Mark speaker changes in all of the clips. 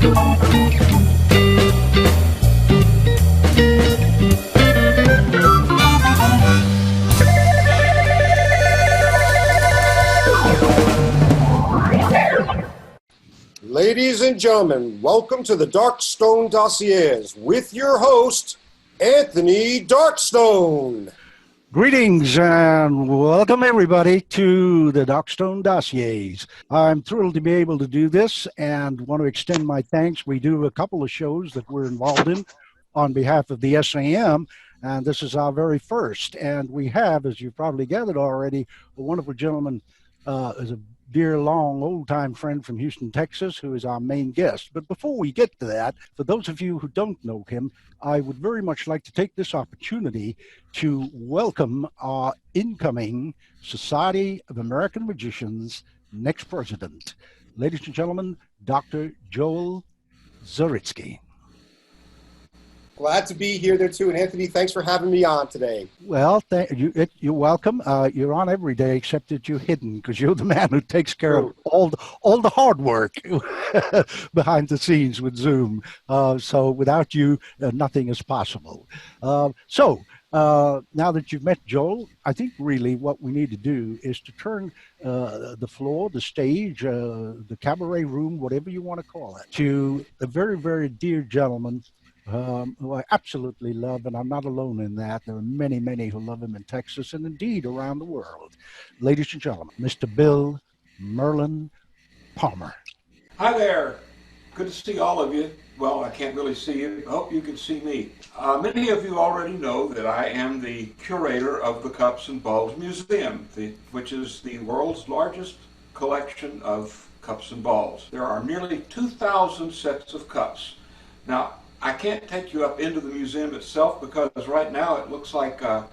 Speaker 1: Ladies and gentlemen, welcome to the Darkstone Dossiers with your host, Anthony Darkstone.
Speaker 2: Greetings and welcome everybody to the Darkstone Dossiers. I'm thrilled to be able to do this and want to extend my thanks. We do a couple of shows that we're involved in on behalf of the SAM, and this is our very first. And we have, as you've probably gathered already, a wonderful gentleman, is a dear, long, old-time friend from Houston, Texas, who is our main guest. But before we get to that, for those of you who don't know him, I would very much like to take this opportunity to welcome our incoming Society of American Magicians next president. Ladies and gentlemen, Dr. Joel Zaritsky.
Speaker 1: Glad to be here there too. And Anthony, thanks for having me on today.
Speaker 2: Well, you're welcome. You're on every day except that you're hidden because you're the man who takes care of all the hard work behind the scenes with Zoom. So without you, nothing is possible. So now that you've met Joel, I think really what we need to do is to turn the floor, the stage, the cabaret room, whatever you want to call it, to a very, very dear gentleman who I absolutely love, and I'm not alone in that. There are many, many who love him in Texas and indeed around the world. Ladies and gentlemen, Mr. Bill Merlin Palmer.
Speaker 3: Hi there. Good to see all of you. Well, I can't really see you. I hope you can see me. Many of you already know that I am the curator of the Cups and Balls Museum, which is the world's largest collection of cups and balls. There are nearly 2,000 sets of cups. Now, I can't take you up into the museum itself because right now it looks like a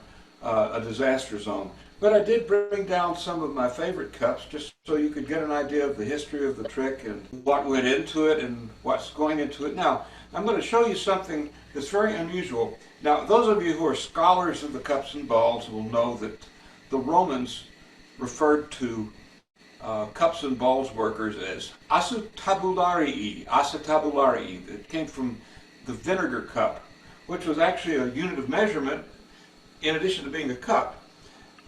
Speaker 3: disaster zone. But I did bring down some of my favorite cups just so you could get an idea of the history of the trick and what went into it and what's going into it. Now, I'm going to show you something that's very unusual. Now, those of you who are scholars of the cups and balls will know that the Romans referred to cups and balls workers as acetabularii. It came from the vinegar cup, which was actually a unit of measurement in addition to being a cup.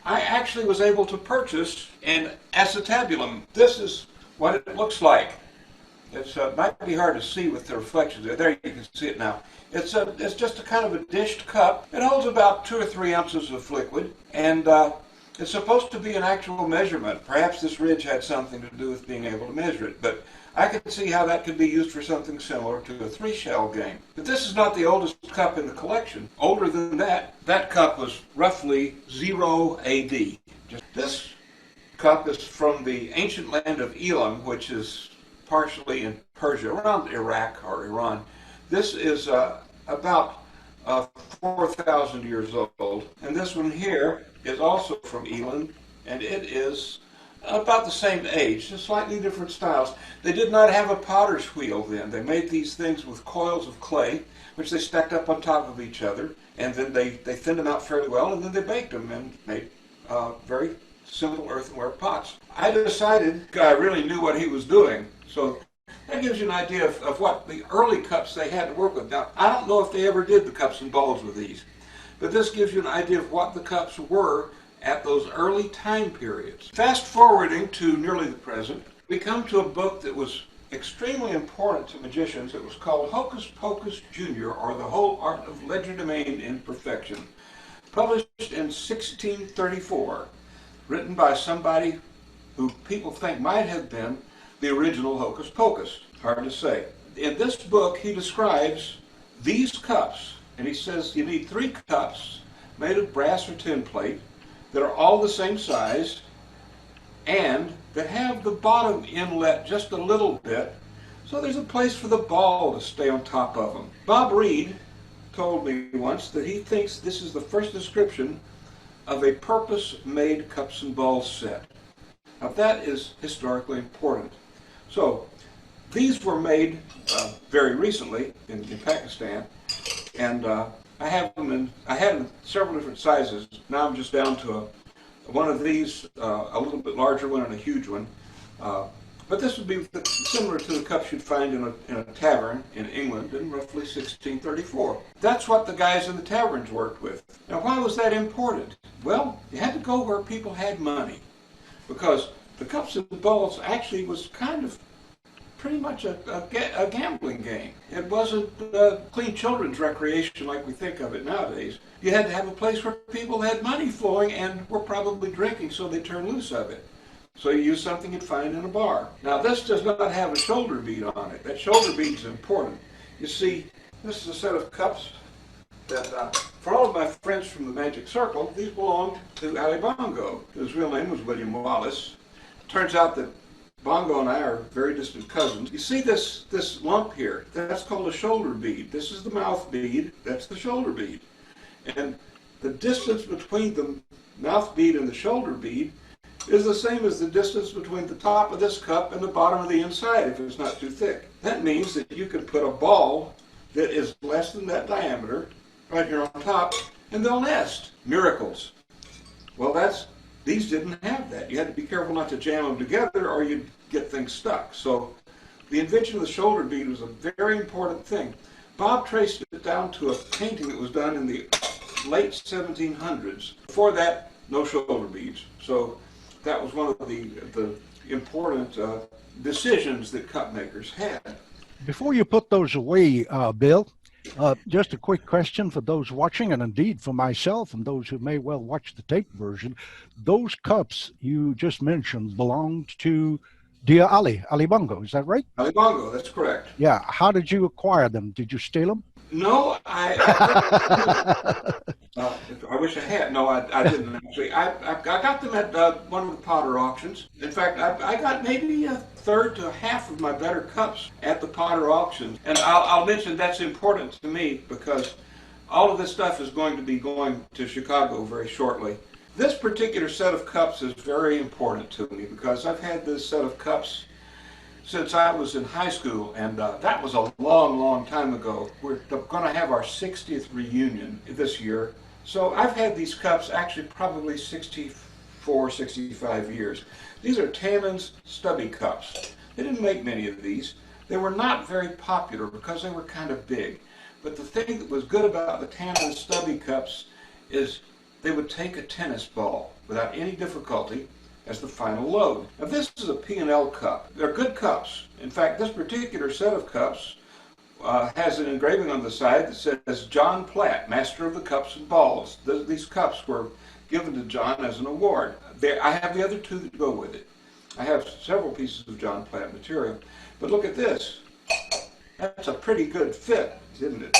Speaker 3: I actually was able to purchase an acetabulum. This is what it looks like. It might be hard to see with the reflections there. There you can see it now. It's just a kind of a dished cup. It holds about 2 or 3 ounces of liquid, and it's supposed to be an actual measurement. Perhaps this ridge had something to do with being able to measure it, but I can see how that could be used for something similar to a 3-shell game. But this is not the oldest cup in the collection. Older than that, that cup was roughly 0 AD. This cup is from the ancient land of Elam, which is partially in Persia, around Iraq or Iran. This is about 4,000 years old. And this one here is also from Elam, and it is about the same age, just slightly different styles. They did not have a potter's wheel then. They made these things with coils of clay, which they stacked up on top of each other, and then they thinned them out fairly well, and then they baked them and made very simple earthenware pots. I decided I really knew what he was doing, so that gives you an idea of what the early cups they had to work with. Now, I don't know if they ever did the cups and balls with these, but this gives you an idea of what the cups were at those early time periods. Fast forwarding to nearly the present, we come to a book that was extremely important to magicians. It was called Hocus Pocus Jr., or The Whole Art of Legerdemain in Perfection, published in 1634, written by somebody who people think might have been the original Hocus Pocus. Hard to say. In this book, he describes these cups, and he says you need 3 cups made of brass or tin plate that are all the same size and that have the bottom inlet just a little bit, so there's a place for the ball to stay on top of them. Bob Reed told me once that he thinks this is the first description of a purpose-made cups and balls set. Now that is historically important. So these were made very recently in Pakistan, and I have them in, I had them in several different sizes. Now I'm just down to one of these, a little bit larger one and a huge one. But But this would be similar to the cups you'd find in a tavern in England in roughly 1634. That's what the guys in the taverns worked with. Now, why was that important? Well, you had to go where people had money, because the cups and balls actually was kind of pretty much a gambling game. It wasn't clean children's recreation like we think of it nowadays. You had to have a place where people had money flowing and were probably drinking, so they turned loose of it. So you use something you'd find in a bar. Now, this does not have a shoulder bead on it. That shoulder bead is important. You see, this is a set of cups that, for all of my friends from the Magic Circle, these belonged to Ali Bongo. His real name was William Wallace. Turns out that Bongo and I are very distant cousins. You see this lump here? That's called a shoulder bead. This is the mouth bead. That's the shoulder bead. And the distance between the mouth bead and the shoulder bead is the same as the distance between the top of this cup and the bottom of the inside if it's not too thick. That means that you can put a ball that is less than that diameter right here on top, and they'll nest. Miracles. Well, these didn't have that. You had to be careful not to jam them together or you'd get things stuck. So the invention of the shoulder bead was a very important thing. Bob traced it down to a painting that was done in the late 1700s. Before that, no shoulder beads. So that was one of the important decisions that cup makers had.
Speaker 2: Before you put those away, Bill, just a quick question for those watching, and indeed for myself and those who may well watch the tape version. Those cups you just mentioned belonged to dear Ali Bongo, is that right?
Speaker 3: Ali Bongo, that's correct.
Speaker 2: Yeah. How did you acquire them? Did you steal them?
Speaker 3: No, I wish I had. No, I didn't actually. I got them at one of the Potter auctions. In fact, I got maybe a third to half of my better cups at the Potter auctions. And I'll mention that's important to me because all of this stuff is going to be going to Chicago very shortly. This particular set of cups is very important to me because I've had this set of cups since I was in high school, and that was a long, long time ago. We're going to have our 60th reunion this year. So I've had these cups actually probably 64, 65 years. These are Tammans stubby cups. They didn't make many of these. They were not very popular because they were kind of big. But the thing that was good about the Tammans stubby cups is they would take a tennis ball without any difficulty as the final load. Now this is a P&L cup. They're good cups. In fact, this particular set of cups has an engraving on the side that says John Platt, Master of the Cups and Balls. These cups were given to John as an award. I have the other two that go with it. I have several pieces of John Platt material. But look at this. That's a pretty good fit, isn't it?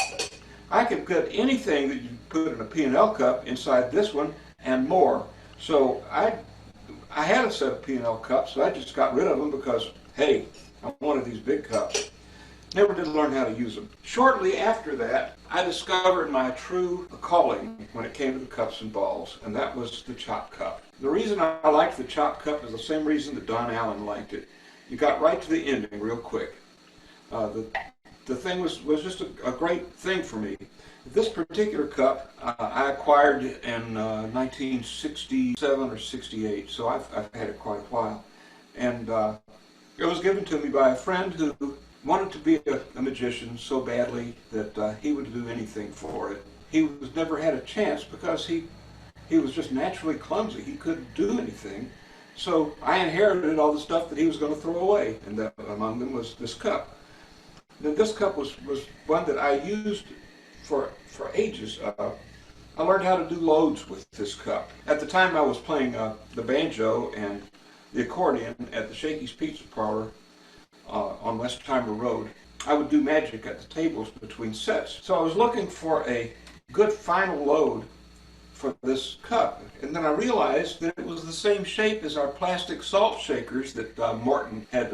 Speaker 3: I could put anything that you put in a P&L cup inside this one and more. So I had a set of P&L cups, so I just got rid of them because, hey, I wanted these big cups. Never did learn how to use them. Shortly after that, I discovered my true calling when it came to the cups and balls, and that was the chop cup. The reason I liked the chop cup is the same reason that Don Allen liked it. You got right to the ending real quick. The thing was just a great thing for me. This particular cup I acquired in 1967 or 68, so I've had it quite a while. And it was given to me by a friend who wanted to be a magician so badly that he would do anything for it. He was never had a chance because he was just naturally clumsy. He couldn't do anything. So I inherited all the stuff that he was going to throw away, and that among them was this cup. Then this cup was one that I used for ages. I learned how to do loads with this cup. At the time I was playing the banjo and the accordion at the Shakey's Pizza Parlor on Westheimer Road. I would do magic at the tables between sets. So I was looking for a good final load for this cup. And then I realized that it was the same shape as our plastic salt shakers that Morton had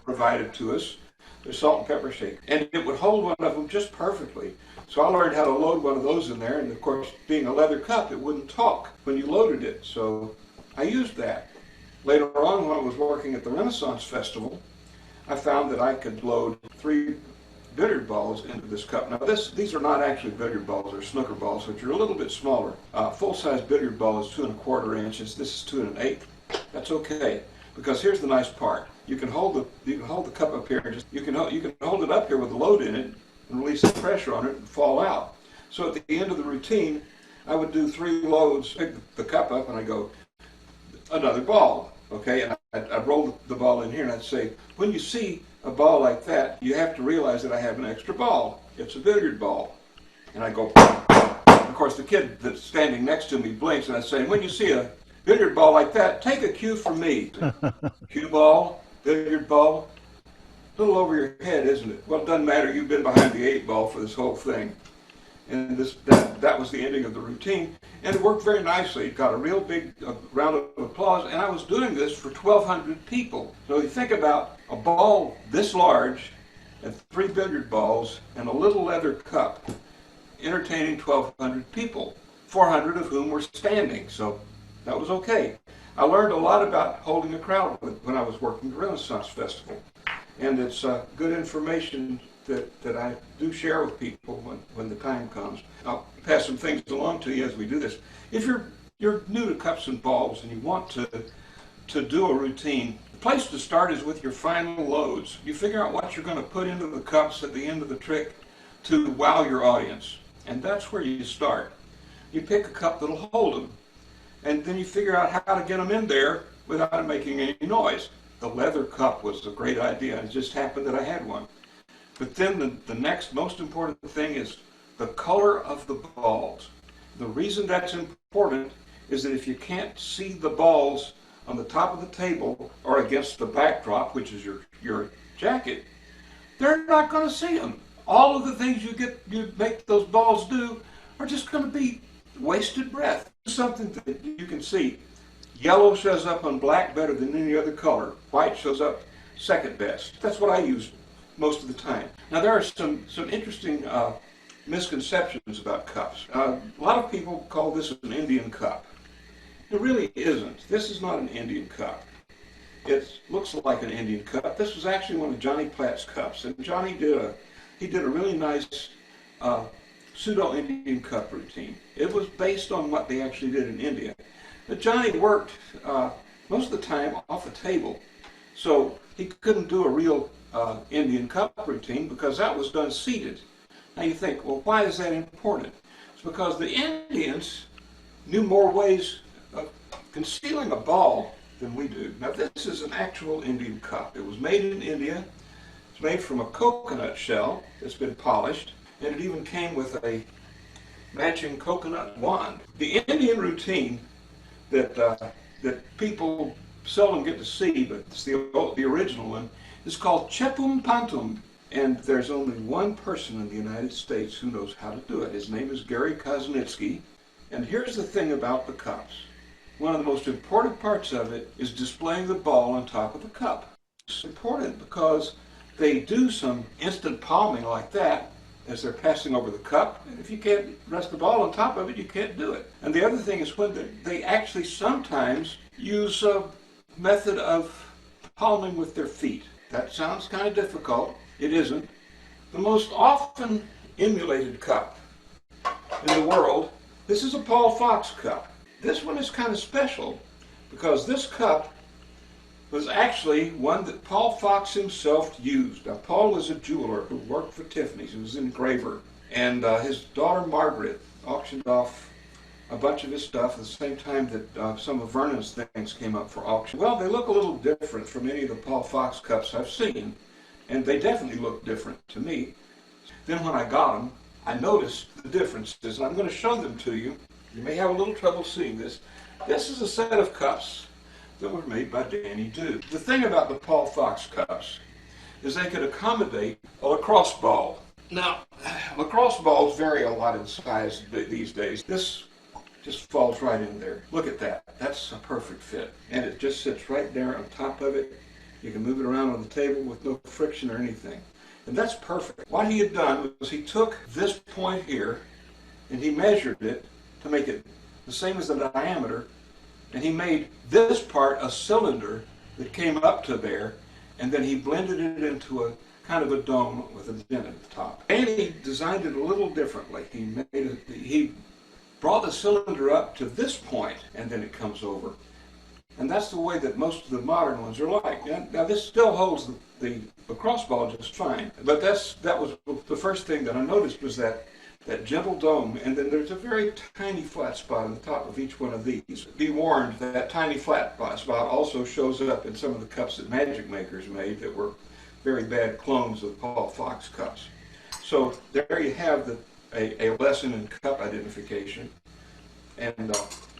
Speaker 3: provided to us. They're salt and pepper shakers. And it would hold one of them just perfectly. So I learned how to load one of those in there, and of course, being a leather cup, it wouldn't talk when you loaded it. So I used that. Later on, when I was working at the Renaissance Festival, I found that I could load 3 billiard balls into this cup. Now these are not actually billiard balls, they're snooker balls, which are a little bit smaller. Full-size billiard ball is 2 1/4 inches. This is 2 1/8. That's okay, Because here's the nice part: you can hold the cup up here. You can hold it up here with the load in it and release the pressure on it and fall out. So at the end of the routine, I would do 3 loads, pick the cup up, and I go another ball. Okay, and I'd roll the ball in here, and I'd say, when you see a ball like that, you have to realize that I have an extra ball. It's a billiard ball. And I go, of course, the kid that's standing next to me blinks, and I say, when you see a billiard ball like that, take a cue from me. Cue ball, billiard ball, a little over your head, isn't it? Well, it doesn't matter. You've been behind the 8 ball for this whole thing. And that was the ending of the routine. And it worked very nicely. It got a real big round of applause. And I was doing this for 1,200 people. So you think about a ball this large and 3 billiard balls and a little leather cup entertaining 1,200 people, 400 of whom were standing. So that was okay. I learned a lot about holding a crowd when I was working the Renaissance Festival. And it's good information that I do share with people when the time comes. I'll pass some things along to you as we do this. If you're new to cups and balls and you want to do a routine, the place to start is with your final loads. You figure out what you're going to put into the cups at the end of the trick to wow your audience. And that's where you start. You pick a cup that'll hold them. And then you figure out how to get them in there without making any noise. The leather cup was a great idea. It just happened that I had one. But then the next most important thing is the color of the balls. The reason that's important is that if you can't see the balls on the top of the table or against the backdrop, which is your jacket, they're not going to see them. All of the things you make those balls do are just going to be wasted breath. Something that you can see. Yellow shows up on black better than any other color. White shows up second best. That's what I use most of the time. Now there are some interesting misconceptions about cups. A lot of people call this an Indian cup. It really isn't. This is not an Indian cup. It looks like an Indian cup. This was actually one of Johnny Platt's cups, and Johnny did a really nice pseudo-Indian cup routine. It was based on what they actually did in India. But Johnny worked most of the time off a table, so he couldn't do a real Indian cup routine because that was done seated. Now you think, well, why is that important? It's because the Indians knew more ways of concealing a ball than we do. Now this is an actual Indian cup. It was made in India. It's made from a coconut shell that's been polished, and it even came with a matching coconut wand. The Indian routine that people seldom get to see, but it's the original one, is called Chepum Pantum. And there's only one person in the United States who knows how to do it. His name is Gary Koznitsky. And here's the thing about the cups. One of the most important parts of it is displaying the ball on top of the cup. It's important because they do some instant palming like that as they're passing over the cup. And if you can't rest the ball on top of it, you can't do it. And the other thing is when they actually sometimes use a method of palming with their feet. That sounds kind of difficult. It isn't. The most often emulated cup in the world, this is a Paul Fox cup. This one is kind of special because this cup was actually one that Paul Fox himself used. Now, Paul was a jeweler who worked for Tiffany's. He was an engraver. And his daughter Margaret auctioned off a bunch of his stuff at the same time that some of Vernon's things came up for auction. Well, they look a little different from any of the Paul Fox cups I've seen, and they definitely look different to me. Then when I got them, I noticed the differences, and I'm going to show them to you. You may have a little trouble seeing this. This is a set of cups that were made by Danny Dew. The thing about the Paul Fox cups is they could accommodate a lacrosse ball. Now, lacrosse balls vary a lot in size these days. This just falls right in there. Look at that. That's a perfect fit. And it just sits right there on top of it. You can move it around on the table with no friction or anything. And that's perfect. What he had done was he took this point here and he measured it to make it the same as the diameter, and he made this part a cylinder that came up to there, and then he blended it into a kind of a dome with a vent at the top. And he designed it a little differently. He brought the cylinder up to this point, and then it comes over. And that's the way that most of the modern ones are like. Now this still holds the lacrosse ball just fine, but that was the first thing that I noticed was that gentle dome, and then there's a very tiny flat spot on the top of each one of these. Be warned, that tiny flat spot also shows up in some of the cups that Magic Makers made that were very bad clones of Paul Fox cups. So there you have a lesson in cup identification. And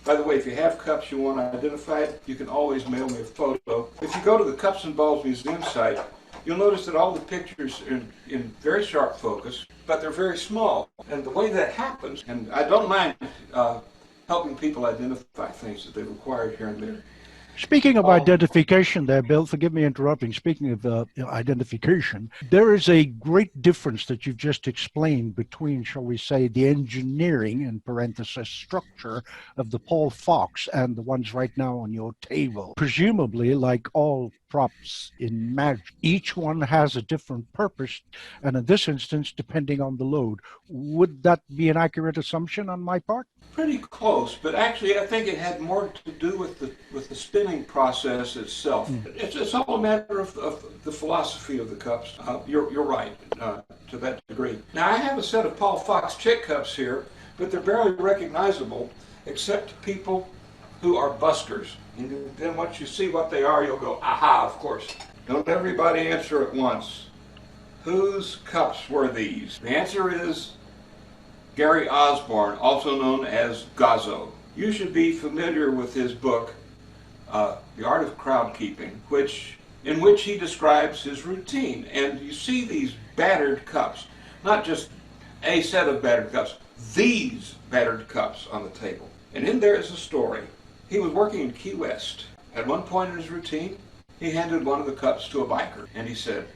Speaker 3: by the way, if you have cups you want identified, you can always mail me a photo. If you go to the Cups and Balls Museum site, you'll notice that all the pictures are in very sharp focus, but they're very small. And the way that happens, and I don't mind helping people identify things that they've acquired here and there.
Speaker 2: Speaking of identification there, Bill, forgive me interrupting. Speaking of identification, there is a great difference that you've just explained between, shall we say, the engineering, in parenthesis, structure of the Paul Fox and the ones right now on your table. Presumably, like all props in Magic, each one has a different purpose, and in this instance, depending on the load. Would that be an accurate assumption on my part?
Speaker 3: Pretty close, but actually I think it had more to do with the spinning process itself. It's all a matter of the philosophy of the cups. You're right to that degree. Now I have a set of Paul Fox chick cups here, but they're barely recognizable except to people who are busters. And then once you see what they are, you'll go, aha, of course. Don't everybody answer at once. Whose cups were these? The answer is Gary Osborne, also known as Gazzo. You should be familiar with his book, The Art of Crowd Keeping, in which he describes his routine. And you see these battered cups, not just a set of battered cups, these battered cups on the table. And in there is a story. He was working in Key West. At one point in his routine, he handed one of the cups to a biker, and he said,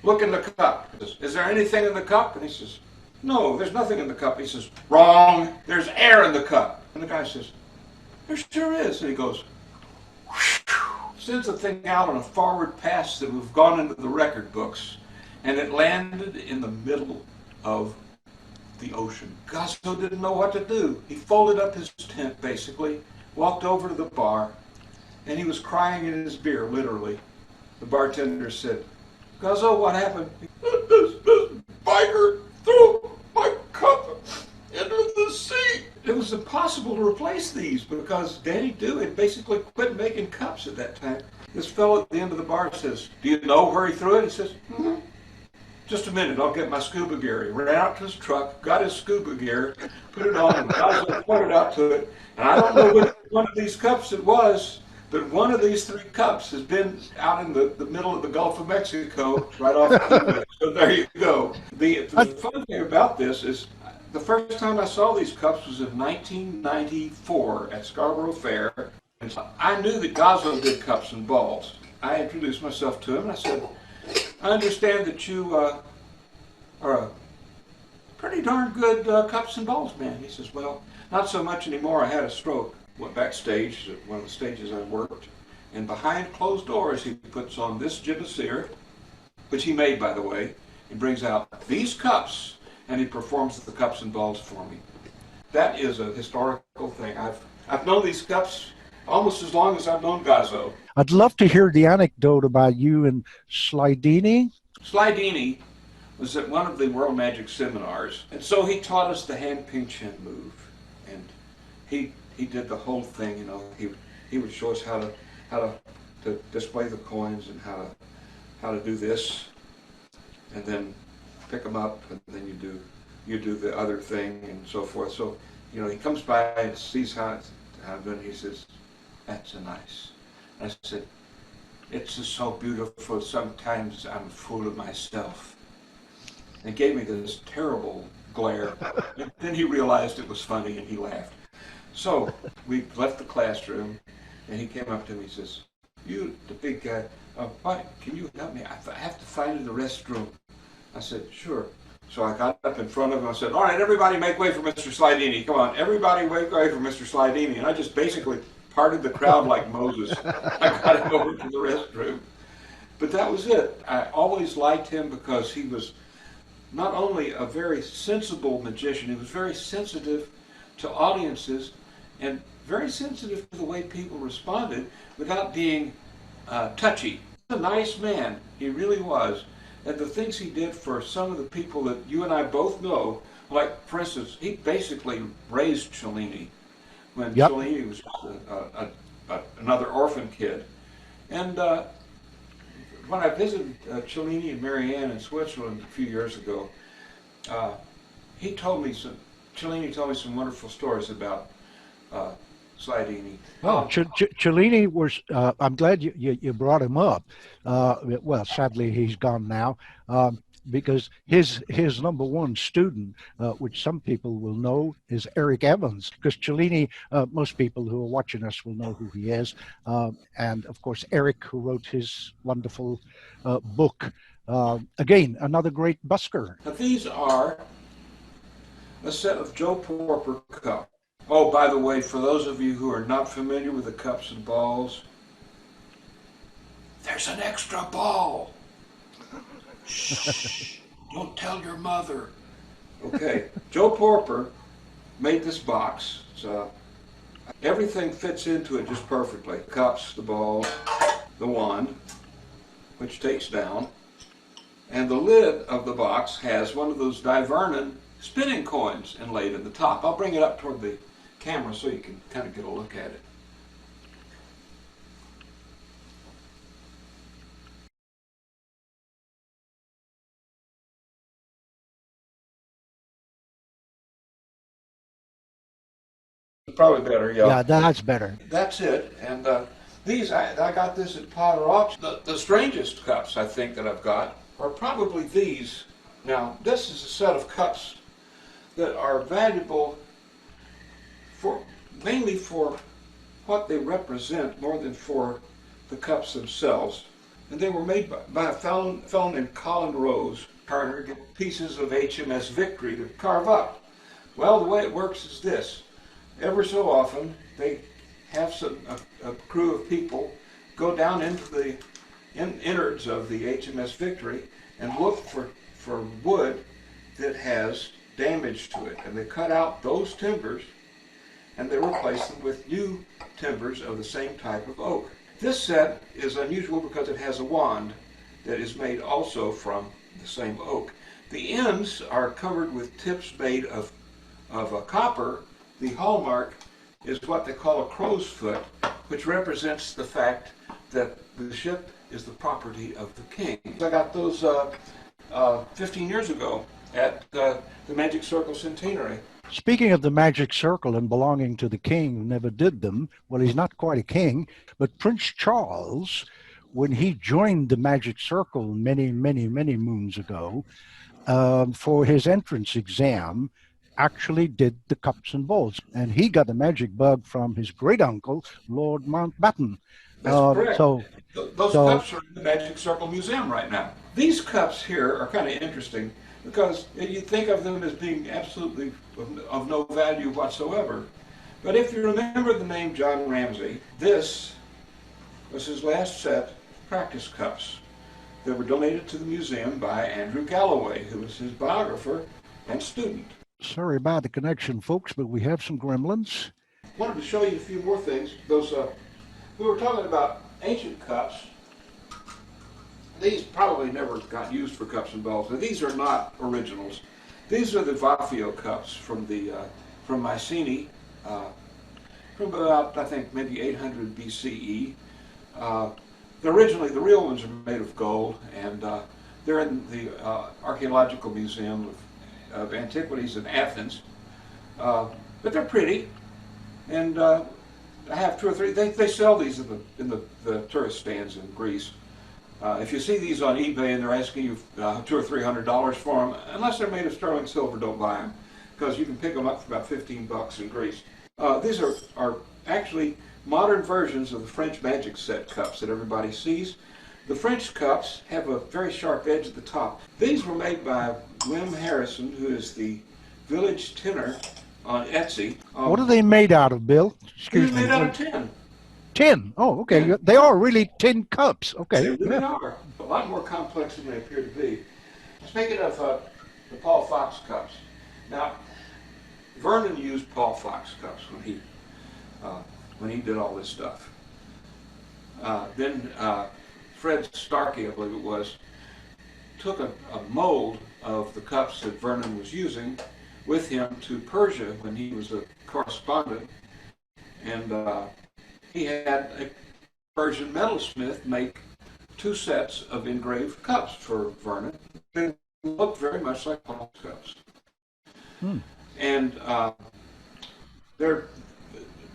Speaker 3: "Look in the cup." He says, "Is there anything in the cup?" And he says, "No, there's nothing in the cup." He says, "Wrong, there's air in the cup." And the guy says, "There sure is." And he goes, whoosh, sends the thing out on a forward pass that would have gone into the record books, and it landed in the middle of the ocean. Gazzo didn't know what to do. He folded up his tent, basically, walked over to the bar, and he was crying in his beer, literally. The bartender said, "Gazzo, what happened?" This biker threw my cup into the sea. It was impossible to replace these because Danny Dew had basically quit making cups at that time. This fellow at the end of the bar says, "Do you know where he threw it?" He says, "Just a minute, I'll get my scuba gear." He ran out to his truck, got his scuba gear, put it on, and Gazzo pointed out to it. And I don't know which one of these cups it was, but one of these three cups has been out in the middle of the Gulf of Mexico, right off the So there you go. The fun thing about this is the first time I saw these cups was in 1994 at Scarborough Fair. And so I knew that Gazzo did cups and balls. I introduced myself to him and I said, "I understand that you are a pretty darn good cups and balls man." He says, "Well, not so much anymore. I had a stroke." Went backstage at one of the stages I worked, and behind closed doors he puts on this jabossier, which he made, by the way. He brings out these cups and he performs the cups and balls for me. That is a historical thing. I've known these cups almost as long as I've known Gazzo.
Speaker 2: I'd love to hear the anecdote about you and Slidini.
Speaker 3: Slidini was at one of the World Magic seminars, and so he taught us the hand pinch hand move, and he did the whole thing. You know, he would show us how to display the coins and how to do this, and then pick them up, and then you do the other thing and so forth. So, you know, he comes by and sees how I'm doing. He says, "That's a nice." I said, "It's just so beautiful. Sometimes I'm full of myself." And he gave me this terrible glare. And then he realized it was funny and he laughed. So we left the classroom and he came up to me and says, "You, the big guy, why, can you help me? I have to find the restroom." I said, "Sure." So I got up in front of him and I said, "All right, everybody make way for Mr. Slidini. Come on, everybody make way for Mr. Slidini." And I just basically parted the crowd like Moses. I got him over to the restroom. But that was it. I always liked him because he was not only a very sensible magician, he was very sensitive to audiences, and very sensitive to the way people responded without being touchy. He's a nice man, he really was. And the things he did for some of the people that you and I both know, like, for instance, he basically raised Cellini when Cellini was another orphan kid. And when I visited Cellini and Marianne in Switzerland a few years ago, Cellini told me some wonderful stories about Slidini.
Speaker 2: Oh, Cellini was, I'm glad you brought him up. Well, sadly, he's gone now, because his number one student, which some people will know, is Eric Evans, because Cellini, most people who are watching us will know who he is. And of course, Eric, who wrote his wonderful book. Again, another great busker.
Speaker 3: Now, these are a set of Joe Porper cups. Oh, by the way, for those of you who are not familiar with the cups and balls, there's an extra ball. Shh, don't tell your mother. Okay, Joe Porper made this box. So everything fits into it just perfectly. Cups, the balls, the wand, which takes down, and the lid of the box has one of those Divernon spinning coins inlaid in the top. I'll bring it up toward the camera so you can kind of get a look at it. Probably better, yeah.
Speaker 2: Yeah, that's better.
Speaker 3: That's it. And these, I got this at Potter Auction. The strangest cups I think that I've got are probably these. Now, this is a set of cups that are valuable mainly for what they represent more than for the cups themselves. And they were made by a fellow named Colin Rose. Turner get pieces of HMS Victory to carve up. Well, the way it works is this. Ever so often, they have a crew of people go down into the innards of the HMS Victory and look for wood that has damage to it. And they cut out those timbers and they replace them with new timbers of the same type of oak. This set is unusual because it has a wand that is made also from the same oak. The ends are covered with tips made of copper. The hallmark is what they call a crow's foot, which represents the fact that the ship is the property of the king. I got those 15 years ago at the Magic Circle Centenary.
Speaker 2: Speaking of the Magic Circle and belonging to the king who never did them, well, he's not quite a king, but Prince Charles, when he joined the Magic Circle many, many, many moons ago, for his entrance exam, actually did the cups and balls. And he got a magic bug from his great uncle, Lord Mountbatten.
Speaker 3: That's correct. Those cups are in the Magic Circle Museum right now. These cups here are kind of interesting because you think of them as being absolutely of no value whatsoever. But if you remember the name John Ramsey, this was his last set of practice cups that were donated to the museum by Andrew Galloway, who was his biographer and student.
Speaker 2: Sorry about the connection, folks, but we have some gremlins.
Speaker 3: I wanted to show you a few more things. Those we were talking about ancient cups. These probably never got used for cups and balls. Now, these are not originals. These are the Vaffio cups from Mycenae, from about, I think, maybe 800 BCE. Originally, the real ones are made of gold, and they're in the Archaeological Museum of Antiquities in Athens. But they're pretty, and I have two or three. They sell these in the tourist stands in Greece. If you see these on eBay and they're asking you $200 or $300 for them, unless they're made of sterling silver, don't buy them, because you can pick them up for about $15 in Greece. These are actually modern versions of the French magic set cups that everybody sees. The French cups have a very sharp edge at the top. These were made by Wim Harrison, who is the village tinner on Etsy.
Speaker 2: What are they made out of, Bill? Excuse me.
Speaker 3: They're made out of tin.
Speaker 2: Tin. Oh, okay.
Speaker 3: Yeah.
Speaker 2: They are really tin cups. Okay.
Speaker 3: They really are. A lot more complex than they appear to be. Speaking of the Paul Fox cups. Now, Vernon used Paul Fox cups when he when he did all this stuff. Then Fred Starkey, I believe it was, took a mold of the cups that Vernon was using with him to Persia when he was a correspondent, and he had a Persian metalsmith make 2 sets of engraved cups for Vernon. They looked very much like Paul's cups. And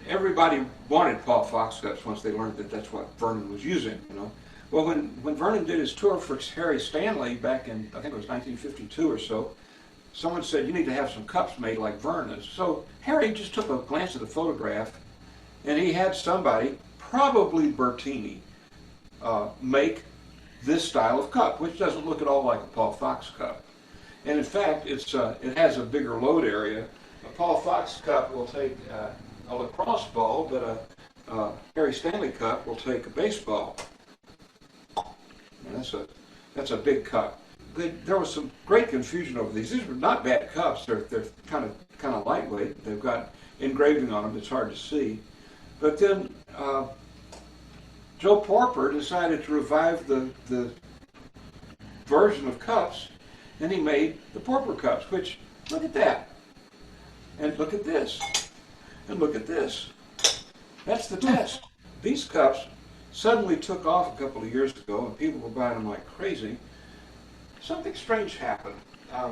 Speaker 3: everybody wanted Paul Fox cups once they learned that that's what Vernon was using, you know. Well, when Vernon did his tour for Harry Stanley back in, I think it was 1952 or so, someone said, you need to have some cups made like Vernon's. So Harry just took a glance at the photograph, and he had somebody, probably Bertini, make this style of cup, which doesn't look at all like a Paul Fox cup. And in fact, it has a bigger load area. A Paul Fox cup will take a lacrosse ball, but a Harry Stanley cup will take a baseball. And that's a big cup. There was some great confusion over these. These were not bad cups. They're kind of lightweight. They've got engraving on them. It's hard to see. But then Joe Porper decided to revive the version of cups, and he made the Porper cups, which, look at that. And look at this. And look at this. That's the test. These cups suddenly took off a couple of years ago, and people were buying them like crazy. Something strange happened. A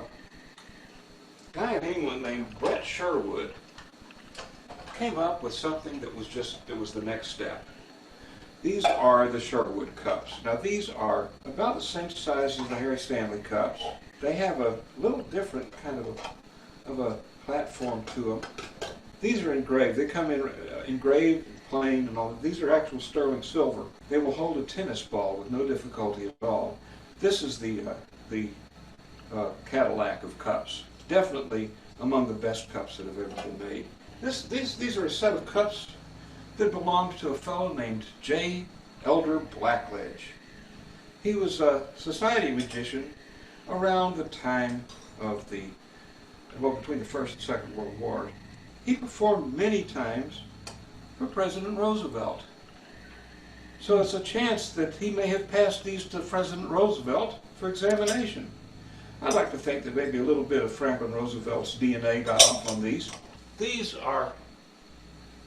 Speaker 3: guy in England named Brett Sherwood came up with something that was the next step. These are the Sherwood cups. Now these are about the same size as the Harry Stanley cups. They have a little different kind of a platform to them. These are engraved. They come in engraved, plain, and all. These are actual sterling silver. They will hold a tennis ball with no difficulty at all. This is the Cadillac of cups. Definitely among the best cups that have ever been made. These are a set of cups that belonged to a fellow named J. Elder Blackledge. He was a society magician around the time of between the First and Second World Wars. He performed many times for President Roosevelt. So it's a chance that he may have passed these to President Roosevelt for examination. I'd like to think that maybe a little bit of Franklin Roosevelt's DNA got off on these. These are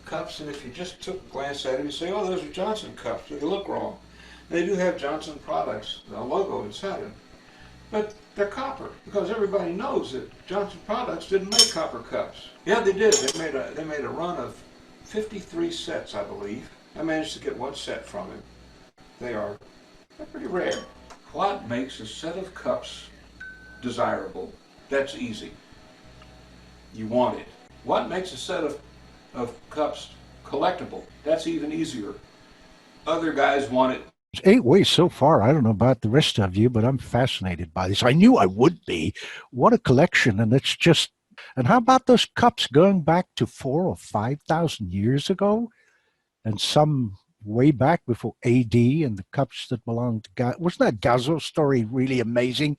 Speaker 3: cups, and if you just took a glance at them, you say, oh, those are Johnson cups. They look wrong. They do have Johnson Products, the logo inside them. But they're copper, because everybody knows that Johnson Products didn't make copper cups. Yeah, they did. They made a run of 53 sets, I believe. I managed to get 1 set from him. They're pretty rare. What makes a set of cups desirable? That's easy. You want it. What makes a set of cups collectible? That's even easier. Other guys want it.
Speaker 2: 8 ways so far. I don't know about the rest of you, but I'm fascinated by this. I knew I would be. What a collection. And it's just, and how about those cups going back to 4,000 or 5,000 years ago? And some way back before AD, and the cups that belonged to God. Wasn't that Gazzo story really amazing?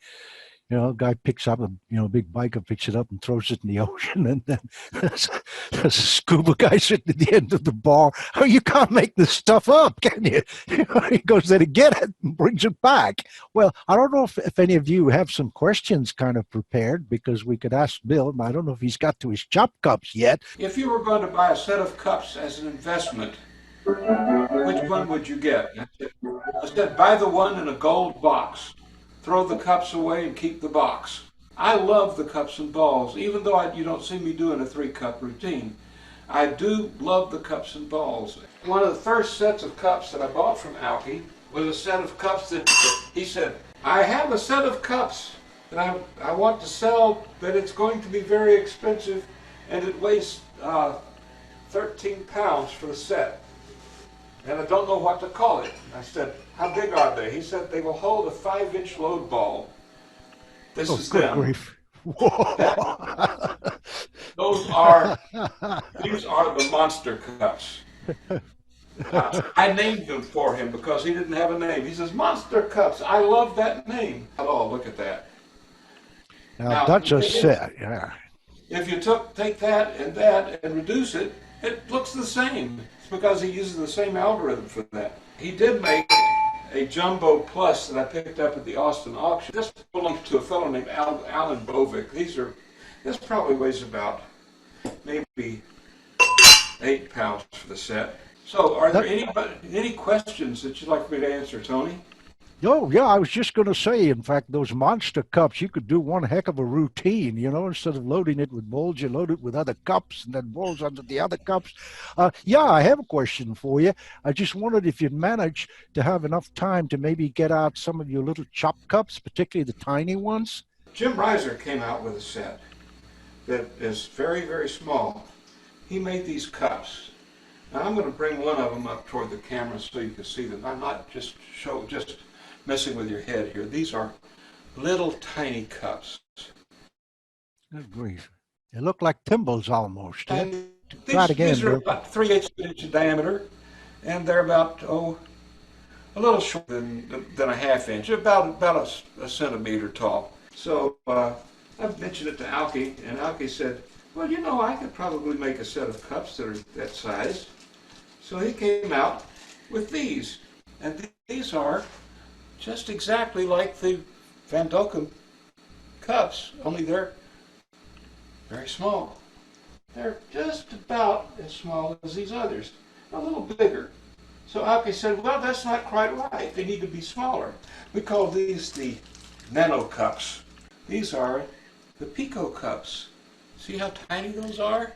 Speaker 2: You know, a guy picks up a big biker picks it up and throws it in the ocean, and then there's a scuba guy sitting at the end of the bar. Oh, you can't make this stuff up, can you? He goes there to get it and brings it back. Well, I don't know if any of you have some questions kind of prepared, because we could ask Bill. I don't know if he's got to his chop cups yet.
Speaker 3: If you were going to buy a set of cups as an investment, which one would you get? I said, buy the one in a gold box. Throw the cups away and keep the box. I love the cups and balls, even though you don't see me doing a 3-cup routine. I do love the cups and balls. One of the first sets of cups that I bought from Alki was a set of cups that he said, I have a set of cups that I want to sell, but it's going to be very expensive, and it weighs 13 pounds for the set. And I don't know what to call it. I said, how big are they? He said, they will hold a 5-inch load ball. This is
Speaker 2: good
Speaker 3: them.
Speaker 2: Grief.
Speaker 3: These are the monster cups. I named them for him because he didn't have a name. He says, monster cups. I love that name. Oh, look at that.
Speaker 2: Now that's a set, yeah.
Speaker 3: If you take that and reduce it, It looks the same. It's because he uses the same algorithm for that. He did make a Jumbo Plus that I picked up at the Austin auction. This belongs to a fellow named Alan Bovick. This probably weighs about maybe 8 pounds for the set. So are there any questions that you'd like me to answer, Tony?
Speaker 2: Oh, yeah, I was just going to say, in fact, those monster cups, you could do one heck of a routine, you know, instead of loading it with bowls, you load it with other cups and then bowls under the other cups. Yeah, I have a question for you. I just wondered if you'd manage to have enough time to maybe get out some of your little chop cups, particularly the tiny ones.
Speaker 3: Jim Reiser came out with a set that is very, very small. He made these cups. Now I'm going to bring one of them up toward the camera so you can see them. I'm not just messing with your head here. These are little tiny cups.
Speaker 2: Good grief. They look like thimbles almost.
Speaker 3: And
Speaker 2: Try it again,
Speaker 3: these are
Speaker 2: Bill.
Speaker 3: about 3/8 inch in diameter, and they're about, a little shorter than a ½ inch, about a centimeter tall. So I've mentioned it to Alki, and Alki said, well, you know, I could probably make a set of cups that are that size. So he came out with these, and these are just exactly like the Van Dokum cups, only they're very small. They're just about as small as these others, a little bigger. So Alki said, well, that's not quite right. They need to be smaller. We call these the nano cups. These are the pico cups. See how tiny those are?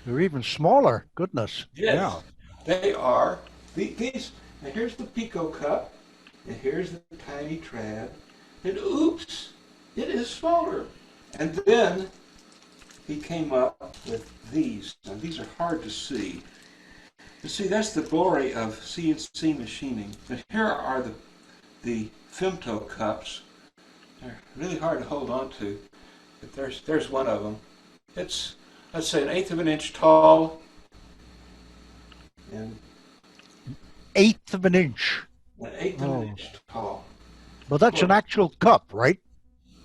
Speaker 2: They're even smaller. Goodness.
Speaker 3: Yes,
Speaker 2: Yeah.
Speaker 3: they are. These. Now here's the pico cup, and here's the tiny trad, and oops, it is smaller. And then he came up with these. Now these are hard to see. You see, that's the glory of CNC machining. But here are the Femto cups. They're really hard to hold on to, but there's one of them. It's, let's say, 1/8 of an inch tall, and
Speaker 2: 1/8 of an inch.
Speaker 3: 1/8 of an inch tall.
Speaker 2: Well, that's an actual cup, right?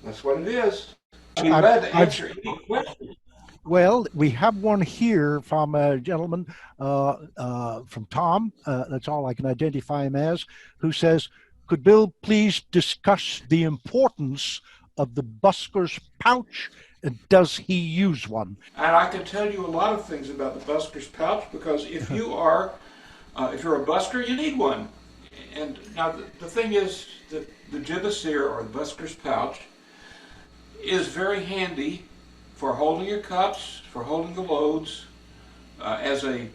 Speaker 3: That's what it is. I'd be glad to answer any question.
Speaker 2: Well, we have one here from a gentleman, from Tom, that's all I can identify him as, who says, could Bill please discuss the importance of the busker's pouch, and does he use one?
Speaker 3: And I can tell you a lot of things about the busker's pouch, because if you're a busker, you need one. And now the thing is that the Dossiers, or the busker's pouch, is very handy for holding your cups, for holding the loads, as an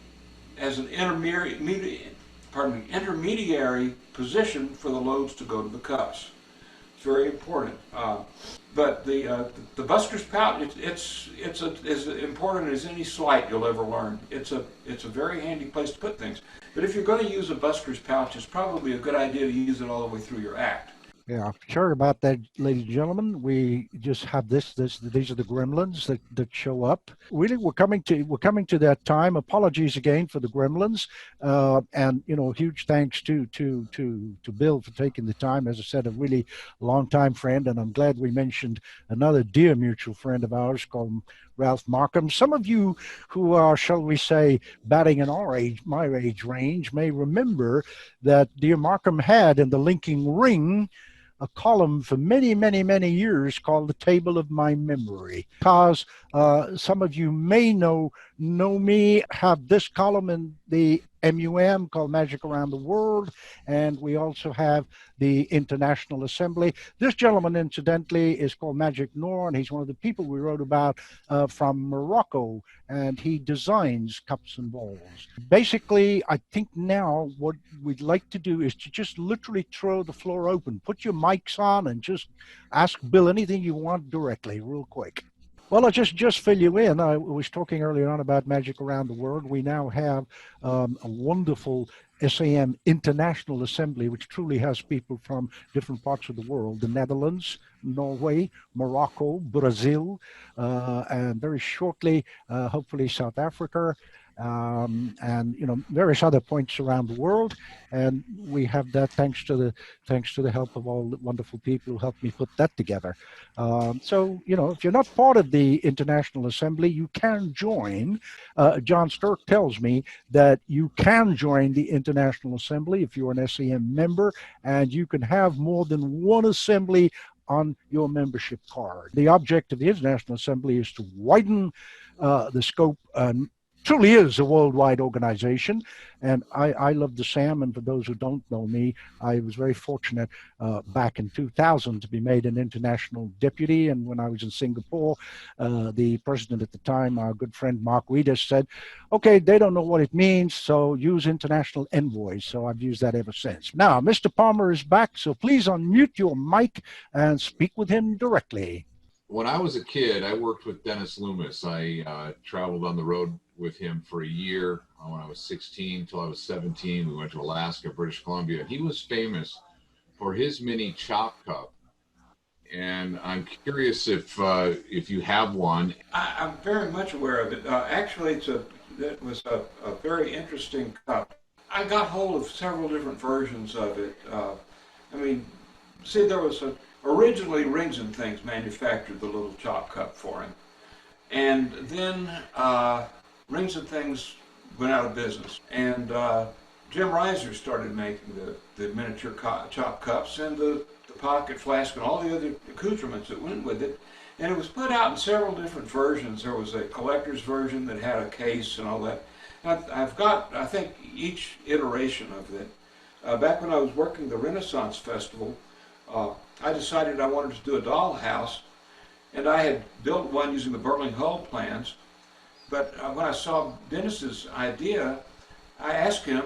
Speaker 3: intermediary position for the loads to go to the cups. It's very important. But the busker's pouch, it's as important as any sleight you'll ever learn. It's a very handy place to put things. But if you're going to use a busker's pouch, it's probably a good idea to use it all the way through your act.
Speaker 2: Yeah, sorry about that, ladies and gentlemen. We just have these are the gremlins that show up. Really, we're coming to that time. Apologies again for the gremlins, and you know, huge thanks to Bill for taking the time. As I said, a really long-time friend, and I'm glad we mentioned another dear mutual friend of ours called Ralph Markham. Some of you who are, shall we say, batting in my age range, may remember that dear Markham had in the linking ring a column for many, many, many years called the Table of My Memory. Because some of you may know me, have this column in the MUM called Magic Around the World, and we also have the International Assembly. This gentleman, incidentally, is called Magic Noor, and he's one of the people we wrote about from Morocco, and he designs cups and balls. Basically, I think now what we'd like to do is to just literally throw the floor open. Put your mics on and just ask Bill anything you want directly, real quick. Well, I'll just fill you in. I was talking earlier on about Magic Around the World. We now have a wonderful SAM International Assembly, which truly has people from different parts of the world: the Netherlands, Norway, Morocco, Brazil, and very shortly, hopefully South Africa. and various other points around the world. And we have that thanks to the help of all the wonderful people who helped me put that together. So if you're not part of the International Assembly, you can join. John Sturck tells me that you can join the International Assembly if you're an SAM member, and you can have more than one assembly on your membership card. The object of the International Assembly is to widen the scope. Truly is a worldwide organization, and I love the SAM. And for those who don't know me, I was very fortunate back in 2000 to be made an international deputy. And when I was in Singapore, the president at the time, our good friend Mark Weedus, said, "Okay, they don't know what it means, so use international envoys." So I've used that ever since. Now, Mr. Palmer is back, so please unmute your mic and speak with him directly.
Speaker 4: When I was a kid, I worked with Dennis Loomis. I traveled on the road with him for a year when I was 16 till I was 17. We went to Alaska, British Columbia. He was famous for his mini chop cup, and I'm curious if you have one.
Speaker 3: I'm very much aware of it. Actually, it was a very interesting cup. I got hold of several different versions of it. There was originally Rings and Things manufactured the little chop cup for him, and then Rings and Things went out of business, and Jim Reiser started making the miniature chop cups and the pocket flask and all the other accoutrements that went with it, and it was put out in several different versions. There was a collector's version that had a case and all that. I've got, I think, each iteration of it. Back when I was working the Renaissance Festival, I decided I wanted to do a dollhouse, and I had built one using the Berling hull plans. But when I saw Dennis's idea, I asked him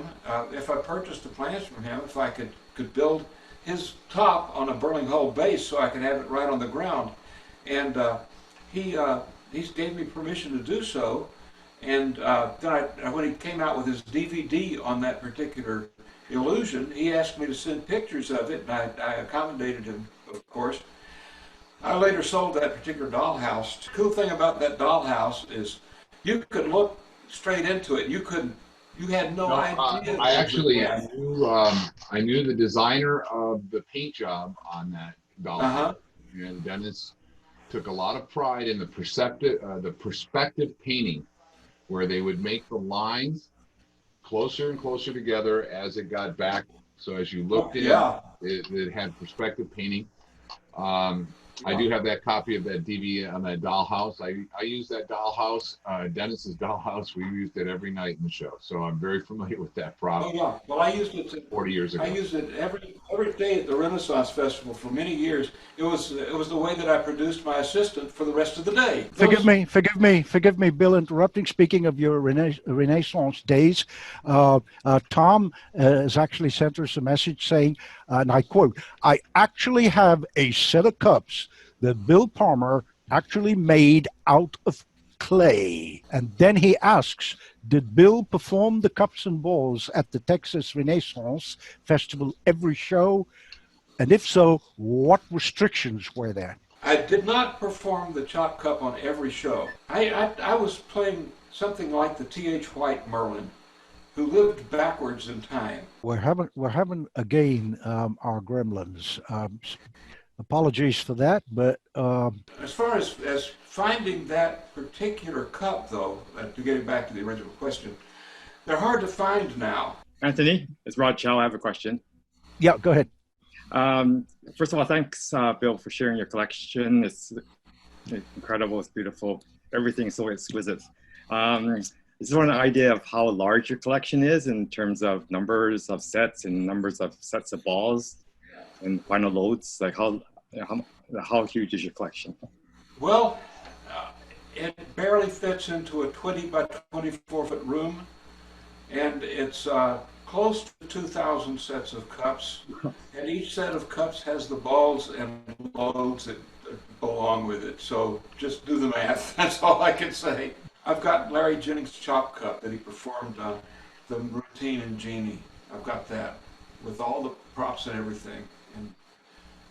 Speaker 3: if I purchased the plans from him, if I could build his top on a Berling hull base so I could have it right on the ground. And he gave me permission to do so. And then when he came out with his DVD on that particular illusion, he asked me to send pictures of it, and I accommodated him, of course. I later sold that particular dollhouse. The cool thing about that dollhouse is you could look straight into it. You had no idea.
Speaker 4: I knew the designer of the paint job on that dollhouse, and Dennis took a lot of pride in the perspective painting, where they would make the lines closer and closer together as it got back. So as you looked it had perspective painting. I do have that copy of that DVD on that dollhouse. I use that dollhouse, Dennis's dollhouse. We used it every night in the show, so I'm very familiar with that prop.
Speaker 3: Oh yeah, well I used it
Speaker 4: 40 years ago.
Speaker 3: I used it every day at the Renaissance Festival for many years. It was the way that I produced my assistant for the rest of the day.
Speaker 2: Forgive me, Bill, interrupting. Speaking of your Renaissance days, Tom has actually sent us a message saying, and I quote, "I actually have a set of cups that Bill Palmer actually made out of clay." And then he asks, did Bill perform the cups and balls at the Texas Renaissance Festival every show? And if so, what restrictions were there?
Speaker 3: I did not perform the chop cup on every show. I was playing something like the T.H. White Merlin, who lived backwards in time.
Speaker 2: We're having again our gremlins. Apologies for that, but
Speaker 3: as far as finding that particular cup, though, to get it back to the original question, they're hard to find now.
Speaker 5: Anthony, it's Rod Chow. I have a question.
Speaker 2: Yeah, go ahead.
Speaker 5: First of all, thanks, Bill, for sharing your collection. It's incredible. It's beautiful. Everything's so exquisite. Is there an idea of how large your collection is in terms of numbers of sets and numbers of sets of balls and final loads? Like how huge is your collection?
Speaker 3: Well, it barely fits into a 20 by 24 foot room, and it's close to 2,000 sets of cups, and each set of cups has the balls and loads that belong with it. So just do the math. That's all I can say. I've got Larry Jennings' chop cup that he performed the routine in Genie. I've got that with all the props and everything. And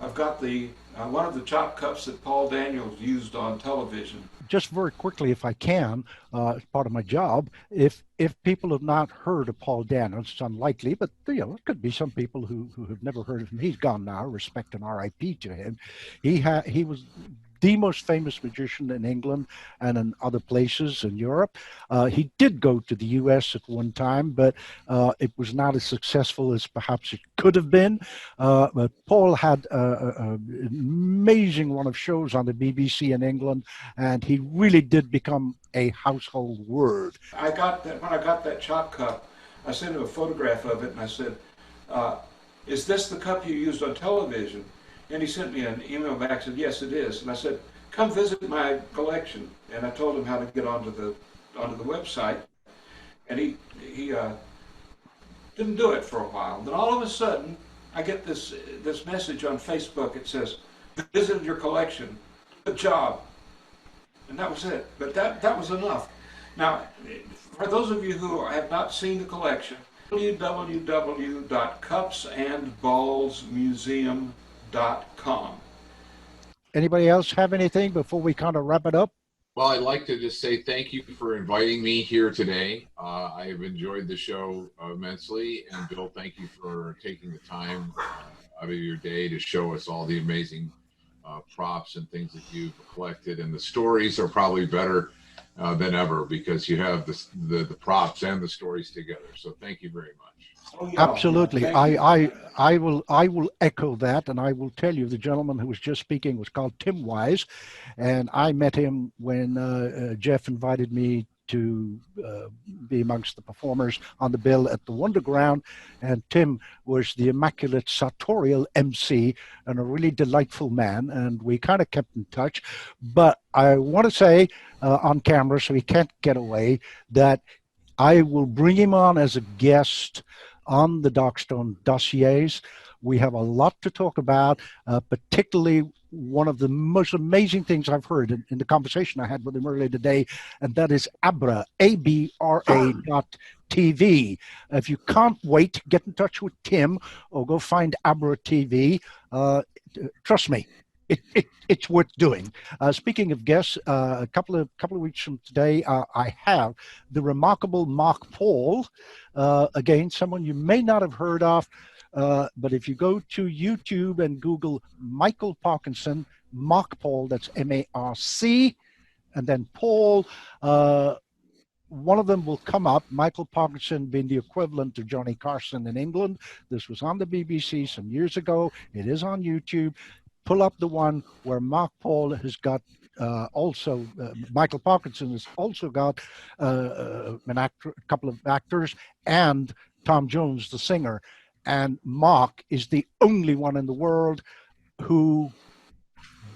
Speaker 3: I've got the one of the chop cups that Paul Daniels used on television.
Speaker 2: Just very quickly, if I can, as part of my job, if people have not heard of Paul Daniels, it's unlikely, but it could be some people who have never heard of him. He's gone now, respect and RIP to him. He was the most famous magician in England and in other places in Europe. He did go to the US at one time, but it was not as successful as perhaps it could have been. But Paul had an amazing run of shows on the BBC in England, and he really did become a household word.
Speaker 3: When I got that chop cup, I sent him a photograph of it, and I said, is this the cup you used on television? And he sent me an email back, said, yes, it is. And I said, come visit my collection. And I told him how to get onto the website. And he didn't do it for a while. Then all of a sudden, I get this message on Facebook. It says, visited your collection. Good job. And that was it. But that was enough. Now, for those of you who have not seen the collection, www.cupsandballsmuseum.com.
Speaker 2: Anybody else have anything before we kind of wrap it up?
Speaker 4: Well, I'd like to just say thank you for inviting me here today. I have enjoyed the show immensely. And Bill, thank you for taking the time out of your day to show us all the amazing props and things that you've collected. And the stories are probably better than ever because you have the props and the stories together. So thank you very much.
Speaker 3: Oh, yeah.
Speaker 2: Absolutely. I will echo that, and I will tell you the gentleman who was just speaking was called Tim Wise, and I met him when Jeff invited me to be amongst the performers on the bill at the Wonderground, and Tim was the immaculate sartorial MC and a really delightful man, and we kind of kept in touch. But I want to say on camera, so he can't get away, that I will bring him on as a guest on the Darkstone Dossiers. We have a lot to talk about, particularly one of the most amazing things I've heard in the conversation I had with him earlier today, and that is Abra, ABRA.TV. If you can't wait, get in touch with Tim or go find Abra TV. Trust me, it's worth doing. Speaking of guests, a couple of weeks from today, I have the remarkable Mark Paul, again, someone you may not have heard of, but if you go to YouTube and Google Michael Parkinson, Mark Paul, that's M-A-R-C, and then Paul, one of them will come up, Michael Parkinson being the equivalent to Johnny Carson in England. This was on the BBC some years ago. It is on YouTube. Pull up the one where Mark Paul has got Michael Parkinson has also got a couple of actors, and Tom Jones, the singer. And Mark is the only one in the world who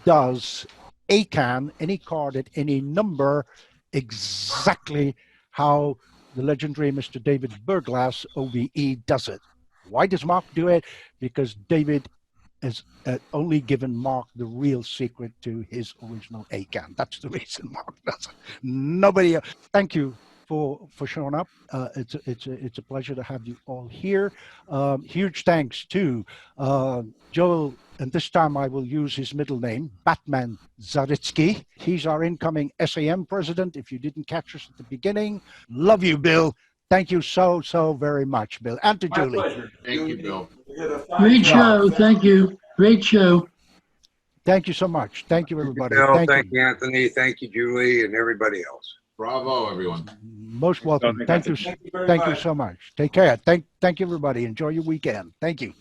Speaker 2: does any card at any number, exactly how the legendary Mr. David Burglass, OBE, does it. Why does Mark do it? Because David has only given Mark the real secret to his original ACAN. That's the reason Mark does it. Nobody else. Thank you for showing up. It's a pleasure to have you all here. Huge thanks to Joel, and this time I will use his middle name, Batman Zaritsky. He's our incoming SAM president, if you didn't catch us at the beginning. Love you, Bill. Thank you so very much, Bill. And to
Speaker 3: My
Speaker 2: Julie.
Speaker 3: pleasure.
Speaker 4: Thank you, Bill.
Speaker 6: Great show. Thank you. Great show.
Speaker 2: Thank you so much. Thank you, everybody.
Speaker 7: Bill, thank you, Anthony. Thank you, Julie, and everybody else.
Speaker 4: Bravo, everyone.
Speaker 2: Most welcome. Thank you so much. Take care. Thank you, everybody. Enjoy your weekend. Thank you.